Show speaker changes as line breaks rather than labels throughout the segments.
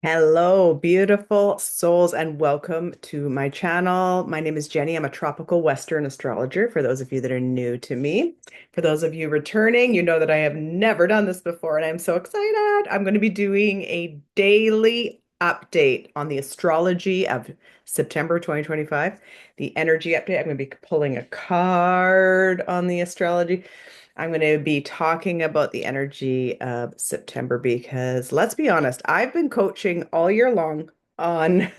Hello, beautiful souls, and welcome to my channel. My name is Jenny. I'm a tropical Western astrologer for those of you that are new to me. For those of you returning, you know that I have never done this before, and I'm so excited. I'm going to be doing a daily update on the astrology of September 2025, the energy update. I'm going to be pulling a card on the astrology. I'm going to be talking about the energy of September because let's be honest, I've been coaching all year long on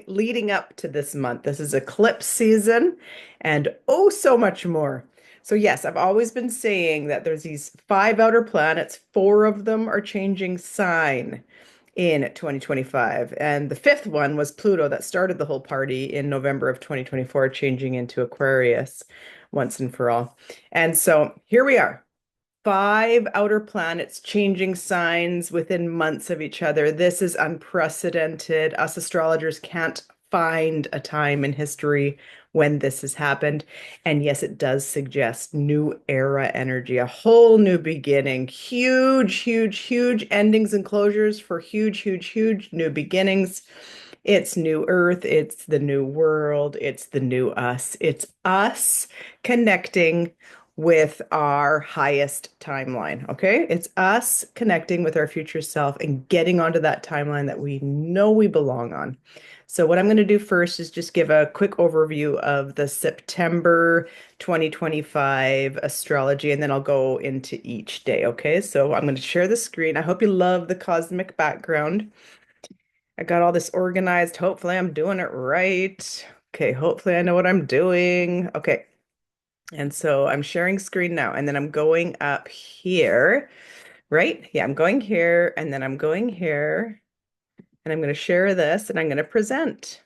leading up to this month. This is eclipse season and oh, so much more. So, yes, I've always been saying that there's these five outer planets, four of them are changing sign in 2025. And the fifth one was Pluto that started the whole party in November of 2024, changing into Aquarius once and for all. And so here we are, five outer planets changing signs within months of each other. This is unprecedented. Us astrologers can't find a time in history when this has happened. And yes, it does suggest new era energy, a whole new beginning, huge, huge, huge endings and closures for huge, huge, huge new beginnings. It's new earth, it's the new world, it's the new us. It's us connecting with our highest timeline. Okay. It's us connecting with our future self and getting onto that timeline that we know we belong on. So, what I'm going to do first is just give a quick overview of the September 2025 astrology, and then I'll go into each day. Okay. So, I'm going to share the screen. I hope you love the cosmic background. I got all this organized. Hopefully, I'm doing it right. Okay. Hopefully, I know what I'm doing. Okay. And so I'm sharing screen now, and then I'm going up here, right? Yeah, I'm going here, and then I'm going here, and I'm going to share this, and I'm going to present.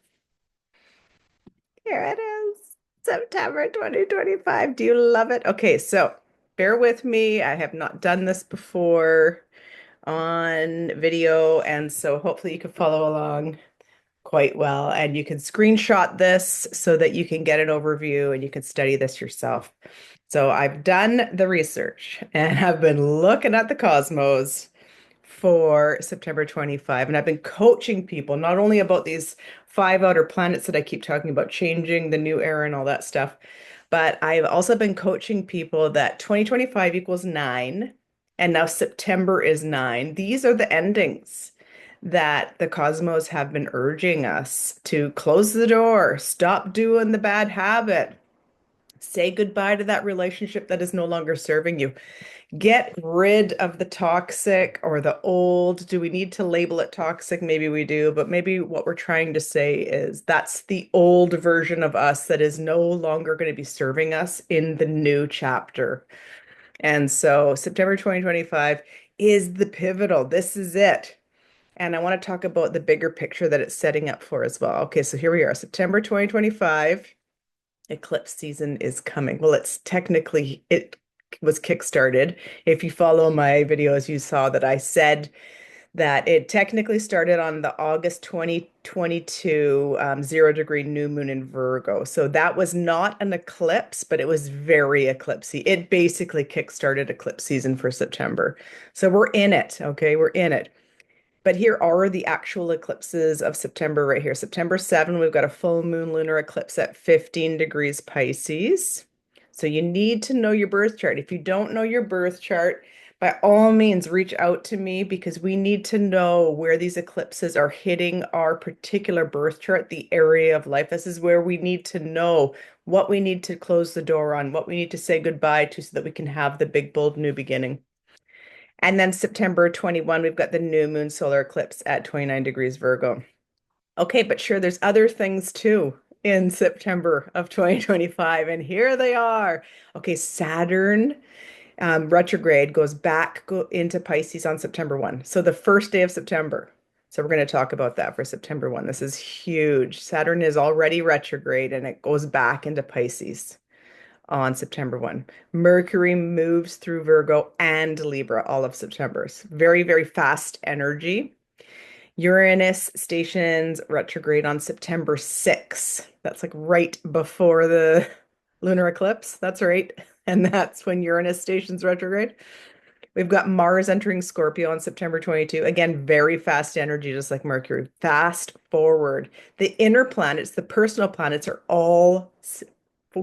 Here it is, September 2025. Do you love it? Okay, so bear with me. I have not done this before on video, and so hopefully you can follow along quite well, and you can screenshot this so that you can get an overview and you can study this yourself. So I've done the research and have been looking at the cosmos for September 25. And I've been coaching people not only about these five outer planets that I keep talking about changing, the new era and all that stuff, but I've also been coaching people that 2025 equals nine, and now September is nine. These are the endings that the cosmos have been urging us to close the door, stop doing the bad habit, say goodbye to that relationship that is no longer serving you. Get rid of the toxic or the old. Do we need to label it toxic? Maybe we do, but maybe what we're trying to say is that's the old version of us that is no longer going to be serving us in the new chapter. And so September 2025 is the pivotal. This is it. And I want to talk about the bigger picture that it's setting up for as well. Okay, so here we are, September 2025. Eclipse season is coming. Well, it was kickstarted. If you follow my videos, you saw that I said that it technically started on the August 2022 0 degree new moon in Virgo. So that was not an eclipse, but it was very eclipsy. It basically kickstarted eclipse season for September. So we're in it. Okay, we're in it. But here are the actual eclipses of September right here. September 7, we've got a full moon lunar eclipse at 15 degrees Pisces. So you need to know your birth chart. If you don't know your birth chart, by all means, reach out to me because we need to know where these eclipses are hitting our particular birth chart, the area of life. This is where we need to know what we need to close the door on, what we need to say goodbye to so that we can have the big, bold new beginning. And then September 21, we've got the new moon solar eclipse at 29 degrees Virgo. Okay, but sure, there's other things too in September of 2025, and here they are. Okay, Saturn retrograde goes into Pisces on September 1. So the first day of September. So we're going to talk about that for September 1. This is huge. Saturn is already retrograde and it goes back into Pisces on September 1. Mercury moves through Virgo and Libra all of September. It's very, very fast energy. Uranus stations retrograde on September 6. That's like right before the lunar eclipse. That's right. And that's when Uranus stations retrograde. We've got Mars entering Scorpio on September 22. Again, very fast energy, just like Mercury. Fast forward. The inner planets, the personal planets, are all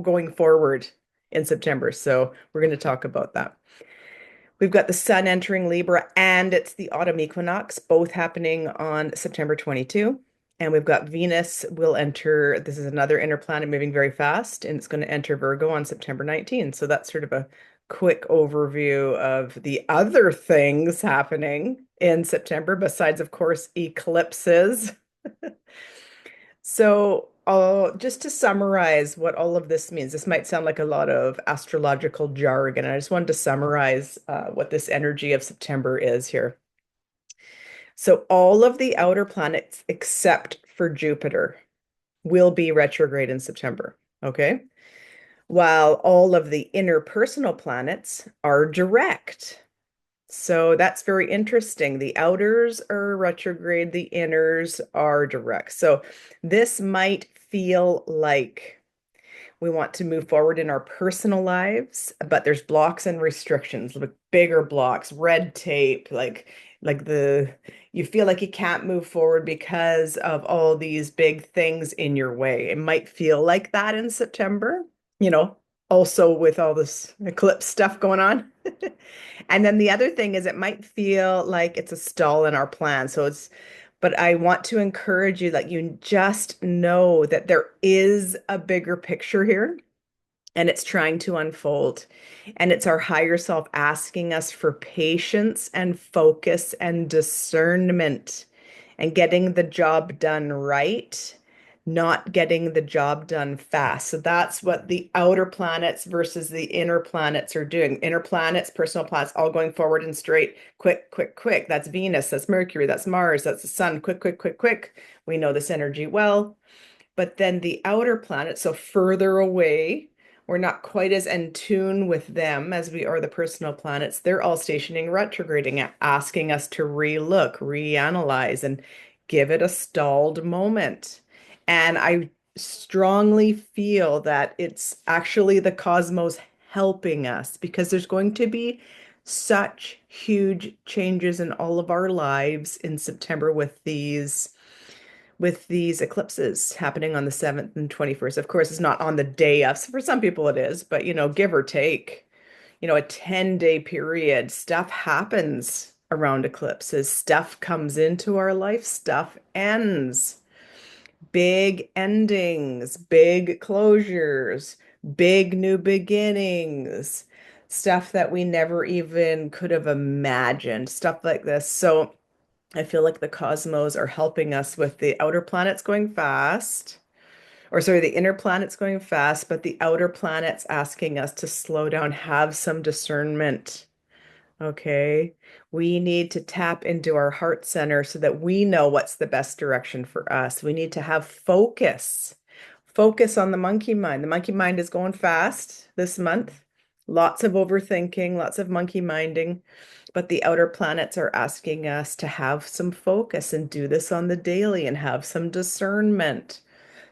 going forward in September. So we're going to talk about that. We've got the Sun entering Libra, and it's the autumn equinox, both happening on September 22. And we've got Venus will enter, this is another inner planet moving very fast, and it's going to enter Virgo on September 19. So that's sort of a quick overview of the other things happening in September, besides, of course, eclipses. So, just to summarize what all of this means, this might sound like a lot of astrological jargon. I just wanted to summarize what this energy of September is here. So, all of the outer planets except for Jupiter will be retrograde in September. Okay. While all of the interpersonal planets are direct. So that's very interesting. The outers are retrograde, the inners are direct. So this might feel like we want to move forward in our personal lives, but there's blocks and restrictions, like bigger blocks, red tape, like the you feel like you can't move forward because of all these big things in your way. It might feel like that in September, you know, also with all this eclipse stuff going on. And then the other thing is it might feel like it's a stall in our plan. But I want to encourage you that you just know that there is a bigger picture here and it's trying to unfold. And it's our higher self asking us for patience and focus and discernment and getting the job done right, not getting the job done fast. So that's what the outer planets versus the inner planets are doing. Inner planets, personal planets, all going forward and straight, quick, quick, quick. That's Venus, that's Mercury, that's Mars, that's the sun, quick, quick, quick, quick. We know this energy well. But then the outer planets, so further away, we're not quite as in tune with them as we are the personal planets. They're all stationing retrograding, asking us to relook, reanalyze, and give it a stalled moment. And I strongly feel that it's actually the cosmos helping us because there's going to be such huge changes in all of our lives in September with these eclipses happening on the 7th and 21st. Of course, it's not on the day of. So for some people it is, but give or take, a 10-day period, stuff happens around eclipses. Stuff comes into our life, stuff ends. Big endings, big closures, big new beginnings, stuff that we never even could have imagined, stuff like this. So I feel like the cosmos are helping us with the outer planets going fast, or sorry, the inner planets going fast, but the outer planets asking us to slow down, have some discernment. Okay. We need to tap into our heart center so that we know what's the best direction for us. We need to have focus. Focus on the monkey mind. The monkey mind is going fast this month. Lots of overthinking, lots of monkey minding. But the outer planets are asking us to have some focus and do this on the daily and have some discernment.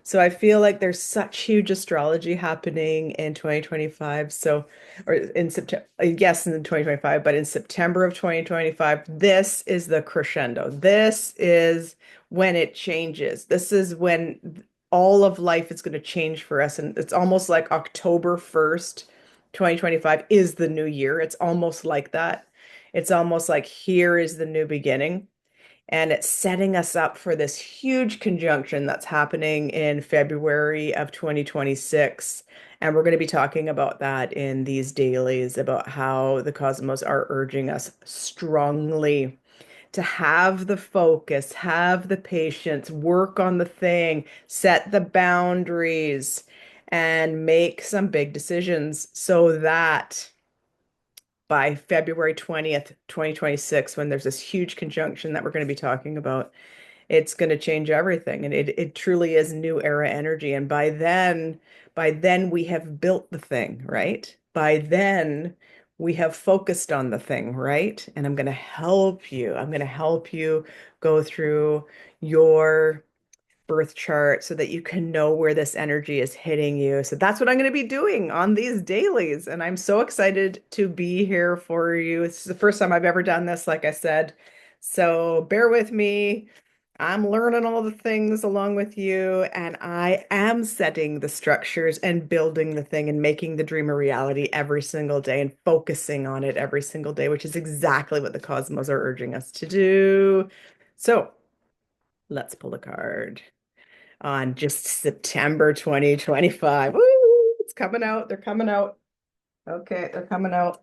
So I feel like there's such huge astrology happening in 2025. So, or in September, yes, in 2025, but in September of 2025, this is the crescendo. This is when it changes. This is when all of life is going to change for us. And it's almost like October 1st, 2025 is the new year. It's almost like that. It's almost like here is the new beginning. And it's setting us up for this huge conjunction that's happening in February of 2026. And we're going to be talking about that in these dailies, about how the cosmos are urging us strongly to have the focus, have the patience, work on the thing, set the boundaries, and make some big decisions so that by February 20th, 2026, when there's this huge conjunction that we're going to be talking about, it's going to change everything. And it truly is new era energy. And by then we have built the thing, right? By then we have focused on the thing, right? And I'm going to help you. I'm going to help you go through your birth chart so that you can know where this energy is hitting you. So that's what I'm going to be doing on these dailies. And I'm so excited to be here for you. This is the first time I've ever done this, like I said. So bear with me. I'm learning all the things along with you, and I am setting the structures and building the thing and making the dream a reality every single day and focusing on it every single day, which is exactly what the cosmos are urging us to do. So let's pull a card on just September 2025. Woo, it's coming out. They're coming out. Okay, they're coming out.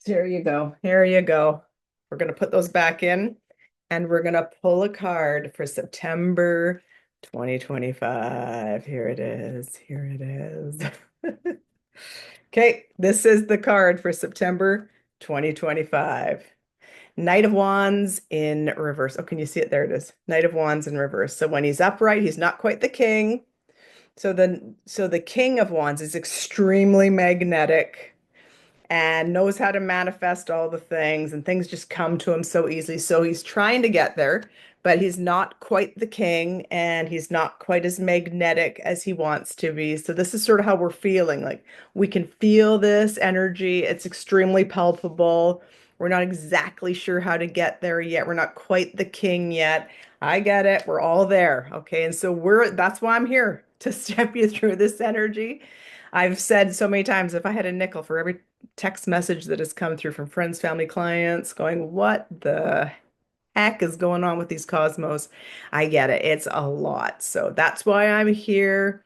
Here you go. Here you go. We're going to put those back in and we're going to pull a card for September 2025. Here it is. Here it is. Okay, this is the card for September 2025. Knight of Wands in reverse. Oh, can you see it? There it is. Knight of Wands in reverse. So when he's upright, he's not quite the king. So the King of Wands is extremely magnetic and knows how to manifest all the things, and things just come to him so easily. So he's trying to get there, but he's not quite the king and he's not quite as magnetic as he wants to be. So this is sort of how we're feeling. Like we can feel this energy. It's extremely palpable. We're not exactly sure how to get there yet. We're not quite the king yet. I get it. We're all there. Okay. And so that's why I'm here to step you through this energy. I've said so many times, if I had a nickel for every text message that has come through from friends, family, clients going, what the heck is going on with these cosmos? I get it. It's a lot. So that's why I'm here.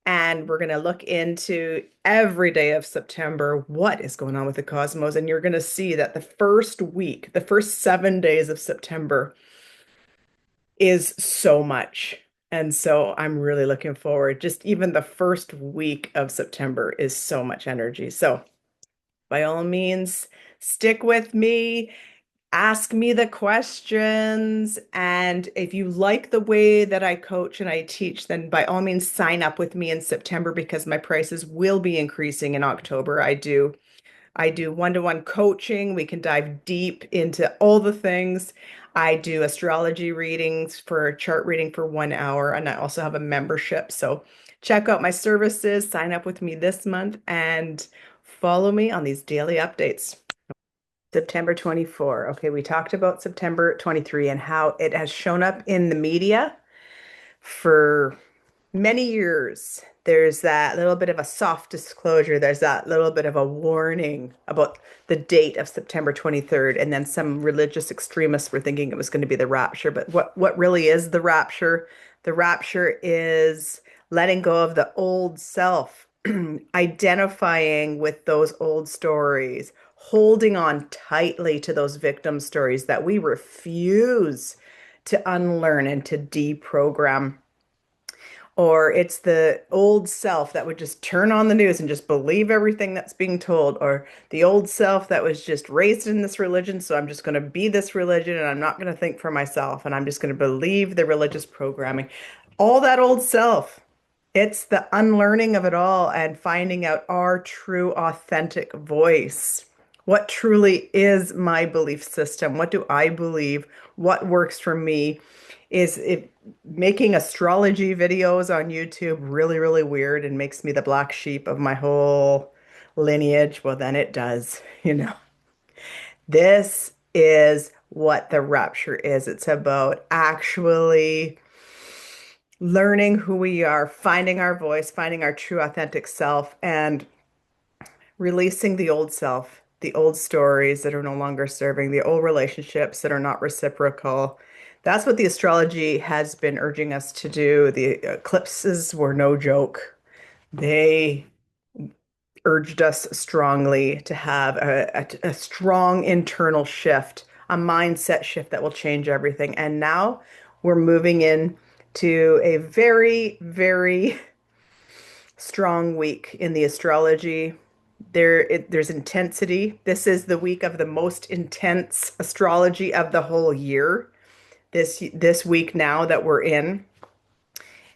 And we're going to look into every day of September, what is going on with the cosmos. And you're going to see that the first week, the first 7 days of September is so much. And so I'm really looking forward. Just even the first week of September is so much energy. So by all means, stick with me, ask me the questions. And if you like the way that I coach and I teach, then by all means, sign up with me in September because my prices will be increasing in October. I do one-to-one coaching. We can dive deep into all the things. I do astrology readings for chart reading for 1 hour, and I also have a membership. So check out my services, sign up with me this month, and follow me on these daily updates. September 24. Okay, we talked about September 23 and how it has shown up in the media for many years. There's that little bit of a soft disclosure. There's that little bit of a warning about the date of September 23rd. And then some religious extremists were thinking it was going to be the rapture. But what really is the rapture? The rapture is letting go of the old self, identifying with those old stories, holding on tightly to those victim stories that we refuse to unlearn and to deprogram, or it's the old self that would just turn on the news and just believe everything that's being told, or the old self that was just raised in this religion, so I'm just going to be this religion and I'm not going to think for myself and I'm just going to believe the religious programming. All that old self. It's the unlearning of it all and finding out our true, authentic voice. What truly is my belief system? What do I believe? What works for me? Is it making astrology videos on YouTube really, really weird and makes me the black sheep of my whole lineage? Well, then it does, you know. This is what the rapture is. It's about actually learning who we are, finding our voice, finding our true authentic self, and releasing the old self, the old stories that are no longer serving, the old relationships that are not reciprocal. That's what the astrology has been urging us to do. The eclipses were no joke. They urged us strongly to have a strong internal shift, a mindset shift that will change everything. And now we're moving in to a very, very strong week in the astrology. There's intensity. This is the week of the most intense astrology of the whole year. This week now that we're in,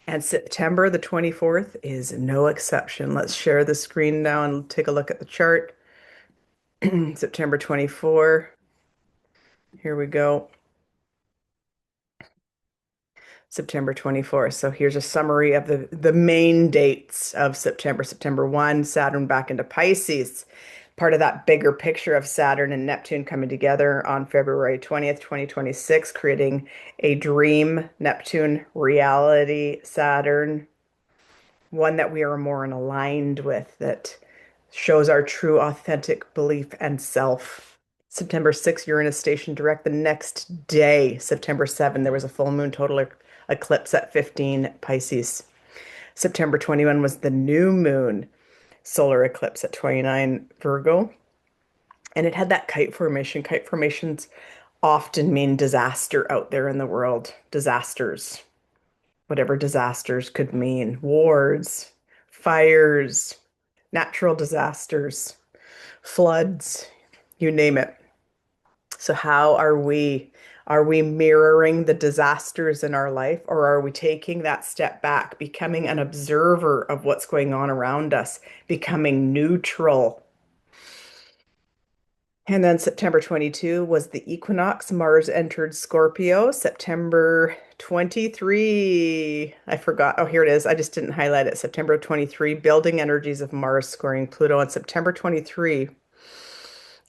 and September the 24th is no exception. Let's share the screen now and take a look at the chart. September 24. Here we go. September 24th. So here's a summary of the main dates of September. September 1, Saturn back into Pisces. Part of that bigger picture of Saturn and Neptune coming together on February 20th, 2026, creating a dream Neptune reality Saturn, one that we are more in aligned with, that shows our true authentic belief and self. September 6th, Uranus station direct. The next day, September 7th, there was a full moon total eclipse at 15 Pisces. September 21 was the new moon solar eclipse at 29 Virgo. And it had that kite formation. Kite formations often mean disaster out there in the world. Disasters, whatever disasters could mean. Wars, fires, natural disasters, floods, you name it. So how are we? Are we mirroring the disasters in our life, or are we taking that step back, becoming an observer of what's going on around us, becoming neutral? And then September 22 was the equinox. Mars entered Scorpio. September 23, I forgot. Oh, here it is. I just didn't highlight it. September 23, building energies of Mars squaring Pluto. And September 23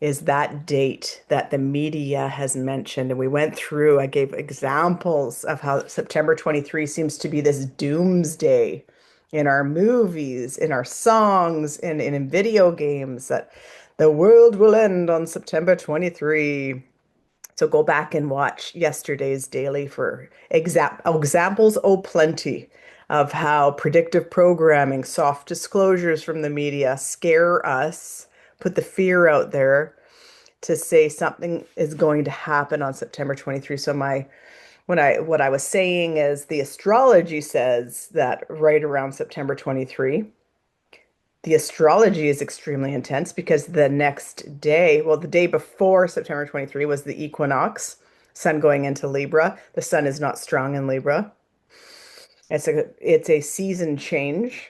is that date that the media has mentioned. And we went through, I gave examples of how September 23 seems to be this doomsday in our movies, in our songs, in video games, that the world will end on September 23. So go back and watch yesterday's daily for examples, oh, plenty, of how predictive programming, soft disclosures from the media scare us, put the fear out there to say something is going to happen on September 23. So what I was saying is the astrology says that right around September 23, the astrology is extremely intense because the next day, well, the day before September 23 was the equinox, sun going into Libra. The sun is not strong in Libra. It's a season change.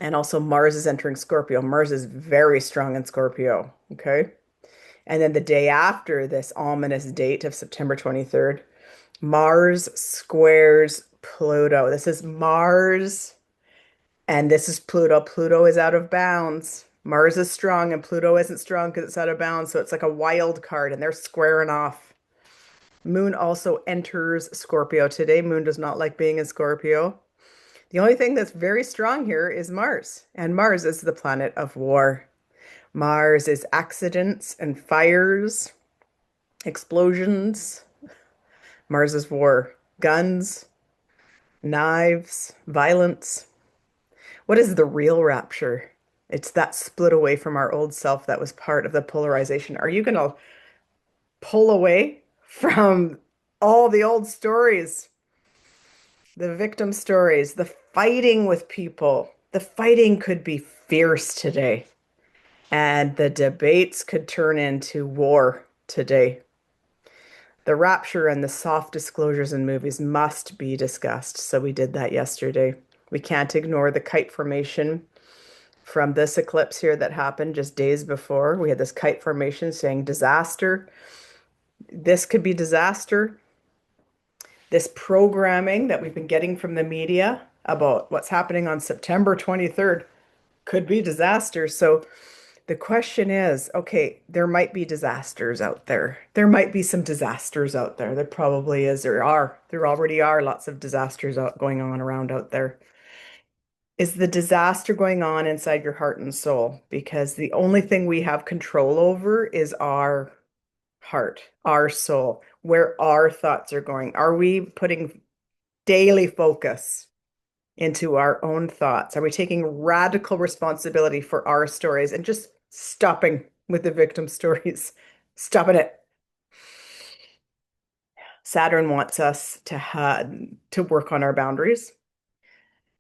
And also Mars is entering Scorpio. Mars is very strong in Scorpio. Okay. And then the day after this ominous date of September 23rd, Mars squares Pluto. This is Mars and this is Pluto. Pluto is out of bounds. Mars is strong and Pluto isn't strong because it's out of bounds. So it's like a wild card and they're squaring off. Moon also enters Scorpio today. Moon does not like being in Scorpio. The only thing that's very strong here is Mars, and Mars is the planet of war. Mars is accidents and fires, explosions. Mars is war, guns, knives, violence. What is the real rapture? It's that split away from our old self that was part of the polarization. Are you going to pull away from all the old stories, the victim stories, the fighting with people? The fighting could be fierce today, and the debates could turn into war today. The rapture and the soft disclosures in movies must be discussed. So we did that yesterday. We can't ignore the kite formation from this eclipse here that happened just days before. We had this kite formation saying disaster. This could be disaster. This programming that we've been getting from the media about what's happening on September 23rd could be disaster. So the question is, okay, there might be disasters out there. There might be some disasters out there. There probably is. There are. There already are lots of disasters going on around out there. Is the disaster going on inside your heart and soul? Because the only thing we have control over is our heart, our soul, where our thoughts are going. Are we putting daily focus into our own thoughts? Are we taking radical responsibility for our stories and just stopping with the victim stories? Stopping it. Saturn wants us to work on our boundaries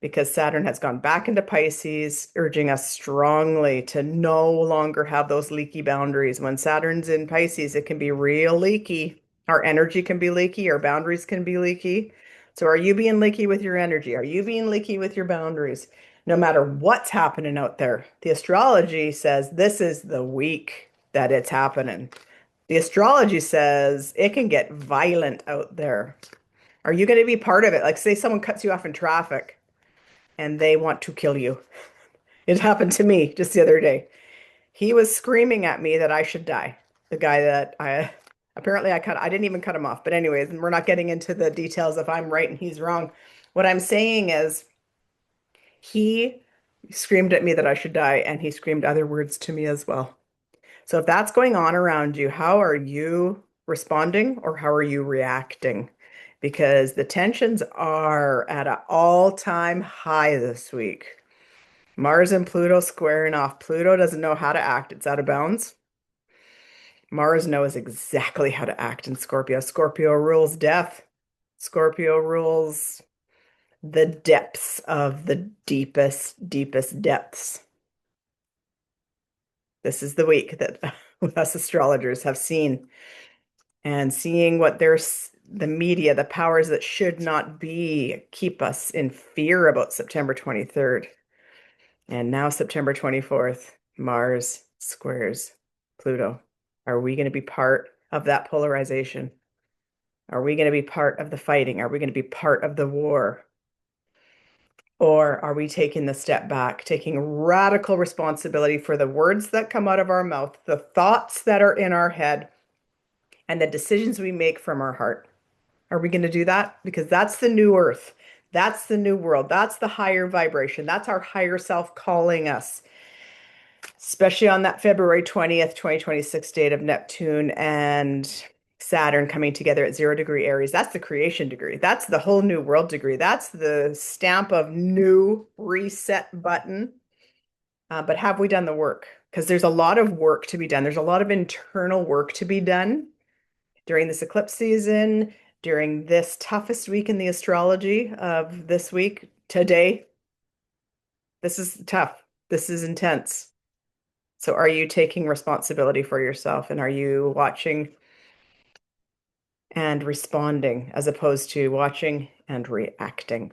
because Saturn has gone back into Pisces, urging us strongly to no longer have those leaky boundaries. When Saturn's in Pisces, it can be real leaky. Our energy can be leaky, our boundaries can be leaky. So are you being leaky with your energy? Are you being leaky with your boundaries? No matter what's happening out there, the astrology says this is the week that it's happening. The astrology says it can get violent out there. Are you going to be part of it? Like, say someone cuts you off in traffic and they want to kill you. It happened to me just the other day. He was screaming at me that I should die. The guy that I didn't even cut him off. But anyways, and we're not getting into the details if I'm right and he's wrong. What I'm saying is he screamed at me that I should die, and he screamed other words to me as well. So if that's going on around you, how are you responding or how are you reacting? Because the tensions are at an all-time high this week. Mars and Pluto squaring off. Pluto doesn't know how to act. It's out of bounds. Mars knows exactly how to act in Scorpio. Scorpio rules death. Scorpio rules the depths of the deepest, deepest depths. This is the week that us astrologers have seen and seeing what there's the media, the powers that should not be, keep us in fear about September 23rd. And now September 24th, Mars squares Pluto. Are we going to be part of that polarization? Are we going to be part of the fighting? Are we going to be part of the war? Or are we taking the step back, taking radical responsibility for the words that come out of our mouth, the thoughts that are in our head, and the decisions we make from our heart? Are we going to do that? Because that's the new earth. That's the new world. That's the higher vibration. That's our higher self calling us, especially on that February 20th, 2026 date of Neptune and Saturn coming together at 0 degree Aries. That's the creation degree. That's the whole new world degree. That's the stamp of new reset button. But have we done the work? Because there's a lot of work to be done. There's a lot of internal work to be done during this eclipse season, during this toughest week in the astrology of this week, today. This is tough. This is intense. So are you taking responsibility for yourself and are you watching and responding as opposed to watching and reacting?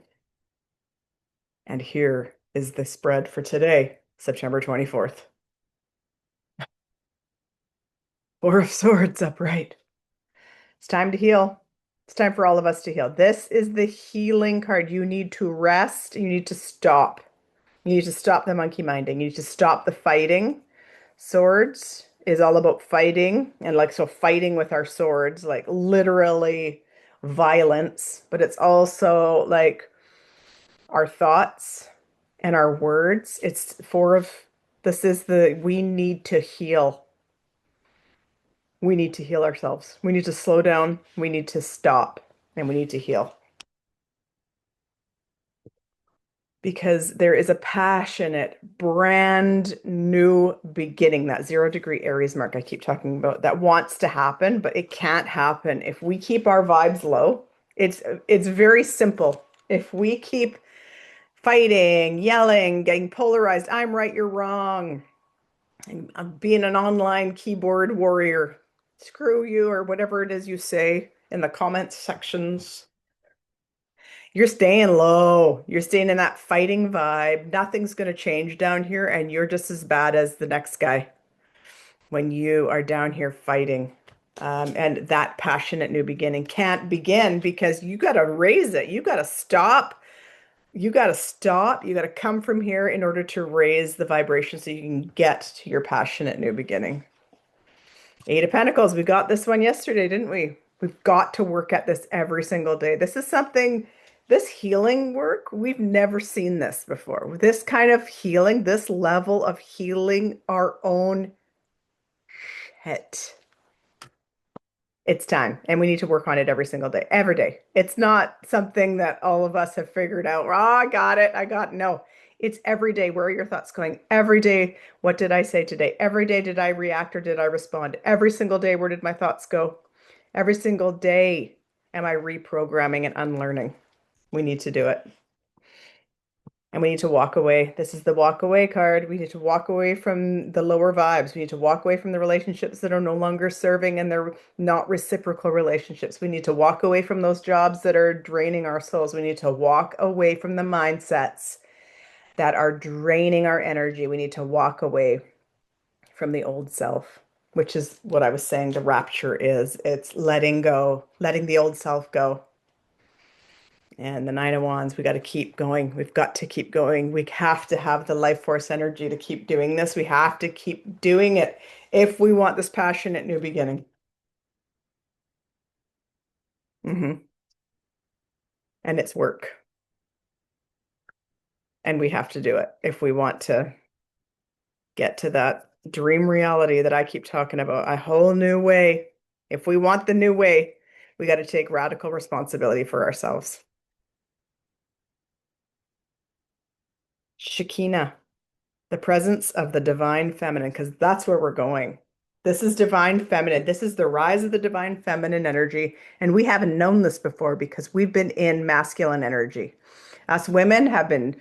And here is the spread for today, September 24th. Four of Swords upright. It's time to heal. It's time for all of us to heal. This is the healing card. You need to rest. You need to stop. You need to stop the monkey minding. You need to stop the fighting. Swords is all about fighting and like so fighting with our swords, like literally violence, but it's also like our thoughts and our words. It's four of this is the we need to heal. We need to heal ourselves. We need to slow down. We need to stop and we need to heal. Because there is a passionate, brand new beginning, that 0 degree Aries mark I keep talking about, that wants to happen, but it can't happen if we keep our vibes low. It's very simple. If we keep fighting, yelling, getting polarized, I'm right, you're wrong, and I'm being an online keyboard warrior, screw you, or whatever it is you say in the comments sections. You're staying low. You're staying in that fighting vibe. Nothing's going to change down here, and you're just as bad as the next guy when you are down here fighting. And that passionate new beginning can't begin because you got to raise it. You got to stop. You got to stop. You got to come from here in order to raise the vibration so you can get to your passionate new beginning. Eight of Pentacles. We got this one yesterday, didn't we? We've got to work at this every single day. This is something, this healing work, we've never seen this before. This kind of healing, this level of healing our own shit. It's time, and we need to work on it every single day, every day. It's not something that all of us have figured out. Oh, I got it. No. It's every day. Where are your thoughts going? Every day. What did I say today? Every day, did I react or did I respond? Every single day, where did my thoughts go? Every single day, am I reprogramming and unlearning? We need to do it. And we need to walk away. This is the walk away card. We need to walk away from the lower vibes. We need to walk away from the relationships that are no longer serving and they're not reciprocal relationships. We need to walk away from those jobs that are draining our souls. We need to walk away from the mindsets that are draining our energy. We need to walk away from the old self, which is what I was saying the rapture is. It's letting go, letting the old self go. And the Nine of Wands, we got to keep going. We've got to keep going. We have to have the life force energy to keep doing this. We have to keep doing it if we want this passionate new beginning. Hmm. And it's work. And we have to do it if we want to get to that dream reality that I keep talking about, a whole new way. If we want the new way, we got to take radical responsibility for ourselves. Shekinah, the presence of the divine feminine, because that's where we're going. This is divine feminine. This is the rise of the divine feminine energy. And we haven't known this before because we've been in masculine energy. Us women have been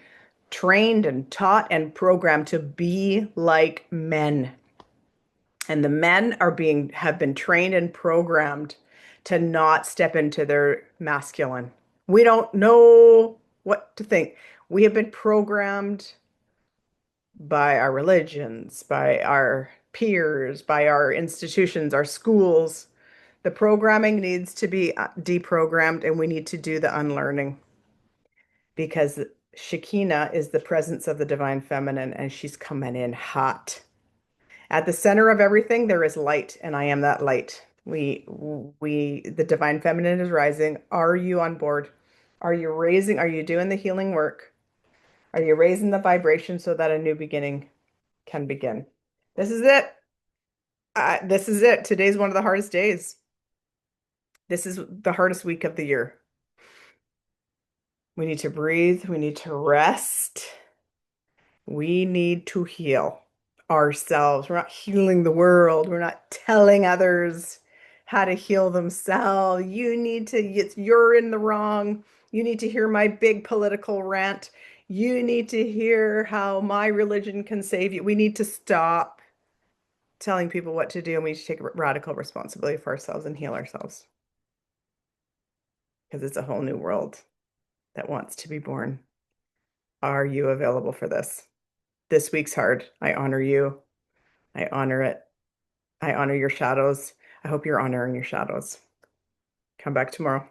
trained and taught and programmed to be like men. And the men have been trained and programmed to not step into their masculine. We don't know what to think. We have been programmed by our religions, by our peers, by our institutions, our schools. The programming needs to be deprogrammed, and we need to do the unlearning because Shekinah is the presence of the divine feminine, and she's coming in hot. At the center of everything, there is light, and I am that light. The divine feminine is rising. Are you on board? Are you doing the healing work? Are you raising the vibration so that a new beginning can begin? This is it. This is it. Today's one of the hardest days. This is the hardest week of the year. We need to breathe. We need to rest. We need to heal ourselves. We're not healing the world. We're not telling others how to heal themselves. You're in the wrong. You need to hear my big political rant. You need to hear how my religion can save you. We need to stop telling people what to do, and we need to take radical responsibility for ourselves and heal ourselves because it's a whole new world that wants to be born. Are you available for this? This week's hard. I honor you. I honor it. I honor your shadows. I hope you're honoring your shadows. Come back tomorrow.